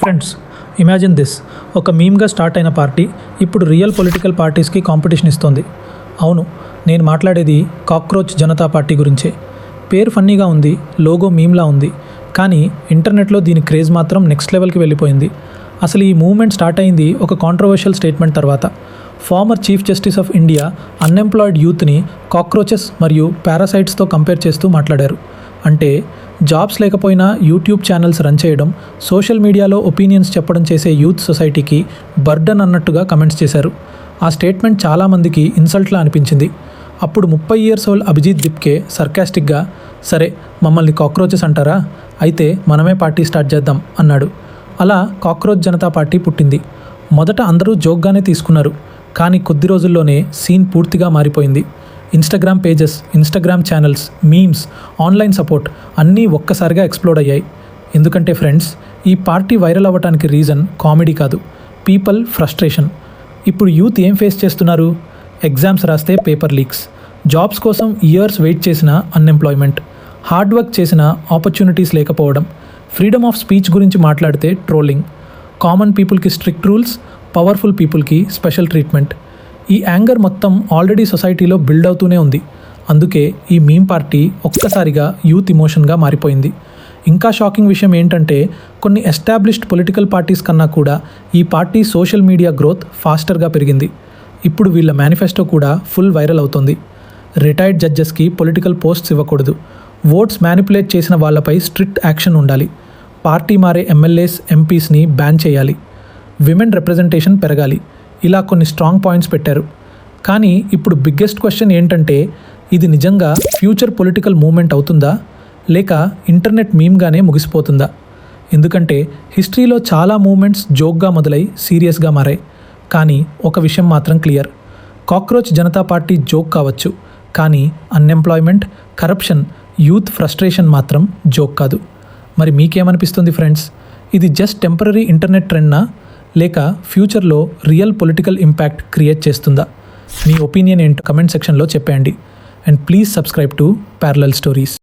Friends, imagine this. ఒక మీమ్గా start అయిన party ఇప్పుడు రియల్ పొలిటికల్ పార్టీస్కి కాంపిటీషన్ ఇస్తోంది. అవును, నేను మాట్లాడేది కాక్రోచ్ జనతా పార్టీ గురించే. పేరు ఫన్నీగా ఉంది, లోగో మీమ్లా ఉంది, కానీ ఇంటర్నెట్లో దీని క్రేజ్ మాత్రం నెక్స్ట్ లెవెల్కి వెళ్ళిపోయింది. అసలు ఈ మూవ్మెంట్ స్టార్ట్ అయింది ఒక కాంట్రవర్షియల్ స్టేట్మెంట్ తర్వాత. Former chief justice of India unemployed యూత్ని కాక్రోచెస్ మరియు పారాసైట్స్తో కంపేర్ చేస్తూ మాట్లాడారు. అంటే జాబ్స్ లేకపోయినా యూట్యూబ్ ఛానల్స్ రన్ చేయడం, సోషల్ మీడియాలో ఒపీనియన్స్ చెప్పడం చేసే యూత్ సొసైటీకి బర్డన్ అన్నట్టుగా కమెంట్స్ చేశారు. ఆ స్టేట్మెంట్ చాలామందికి ఇన్సల్ట్లా అనిపించింది. అప్పుడు 30 years old అభిజిత్ దిప్కే సర్కాస్టిక్గా, సరే మమ్మల్ని కాక్రోచెస్ అంటారా, అయితే మనమే పార్టీ స్టార్ట్ చేద్దాం అన్నాడు. అలా కాక్రోచ్ జనతా పార్టీ పుట్టింది. మొదట అందరూ జోక్గానే తీసుకున్నారు, కానీ కొద్ది రోజుల్లోనే సీన్ పూర్తిగా మారిపోయింది. Instagram pages, Instagram channels, memes, online support అన్నీ ఒక్కసారిగా ఎక్స్ప్లోడ్ అయ్యాయి. ఎందుకంటే ఫ్రెండ్స్, ఈ పార్టీ వైరల్ అవ్వడానికి రీజన్ కామెడీ కాదు, పీపుల్ ఫ్రస్ట్రేషన్. ఇప్పుడు యూత్ ఏం ఫేస్ చేస్తున్నారు? ఎగ్జామ్స్ రాస్తే పేపర్ లీక్స్, జాబ్స్ కోసం ఇయర్స్ వెయిట్ చేసిన అన్ఎంప్లాయ్మెంట్, హార్డ్ వర్క్ చేసిన ఆపర్చునిటీస్ లేకపోవడం, ఫ్రీడమ్ ఆఫ్ స్పీచ్ గురించి మాట్లాడితే ట్రోలింగ్, కామన్ పీపుల్కి స్ట్రిక్ట్ రూల్స్, పవర్ఫుల్ పీపుల్కి స్పెషల్ ట్రీట్మెంట్. ఈ యాంగర్ మొత్తం ఆల్రెడీ సొసైటీలో బిల్డ్ అవుతూనే ఉంది. అందుకే ఈ మీమ్ పార్టీ ఒక్కసారిగా యూత్ ఇమోషన్గా మారిపోయింది. ఇంకా షాకింగ్ విషయం ఏంటంటే, కొన్ని ఎస్టాబ్లిష్డ్ పొలిటికల్ పార్టీస్ కన్నా కూడా ఈ పార్టీ సోషల్ మీడియా గ్రోత్ ఫాస్టర్గా పెరిగింది. ఇప్పుడు వీళ్ళ మేనిఫెస్టో కూడా ఫుల్ వైరల్ అవుతుంది. రిటైర్డ్ జడ్జెస్కి పొలిటికల్ పోస్ట్స్ ఇవ్వకూడదు, ఓట్స్ మ్యానిపులేట్ చేసిన వాళ్ళపై స్ట్రిక్ట్ యాక్షన్ ఉండాలి, పార్టీ మారే ఎమ్మెల్యేస్, ఎంపీస్ని బ్యాన్ చేయాలి, విమెన్ రిప్రజెంటేషన్ పెరగాలి, ఇలా కొన్ని స్ట్రాంగ్ పాయింట్స్ పెట్టారు. కానీ ఇప్పుడు బిగ్గెస్ట్ క్వశ్చన్ ఏంటంటే, ఇది నిజంగా ఫ్యూచర్ పొలిటికల్ మూవ్మెంట్ అవుతుందా, లేక ఇంటర్నెట్ మీమ్గానే ముగిసిపోతుందా? ఎందుకంటే హిస్టరీలో చాలా మూవ్మెంట్స్ జోక్గా మొదలై సీరియస్గా మారాయి. కానీ ఒక విషయం మాత్రం clear, cockroach Janata party joke కావచ్చు, కానీ అన్ఎంప్లాయ్మెంట్, కరప్షన్, యూత్ ఫ్రస్ట్రేషన్ మాత్రం జోక్ కాదు. మరి మీకేమనిపిస్తుంది ఫ్రెండ్స్? ఇది జస్ట్ టెంపరరీ ఇంటర్నెట్ ట్రెండ్నా, లేక ఫ్యూచర్లో రియల్ పొలిటికల్ ఇంపాక్ట్ క్రియేట్ చేస్తుందా? మీ ఒపీనియన్ ఏంటో కమెంట్ సెక్షన్లో చెప్పేయండి. And please subscribe to parallel stories.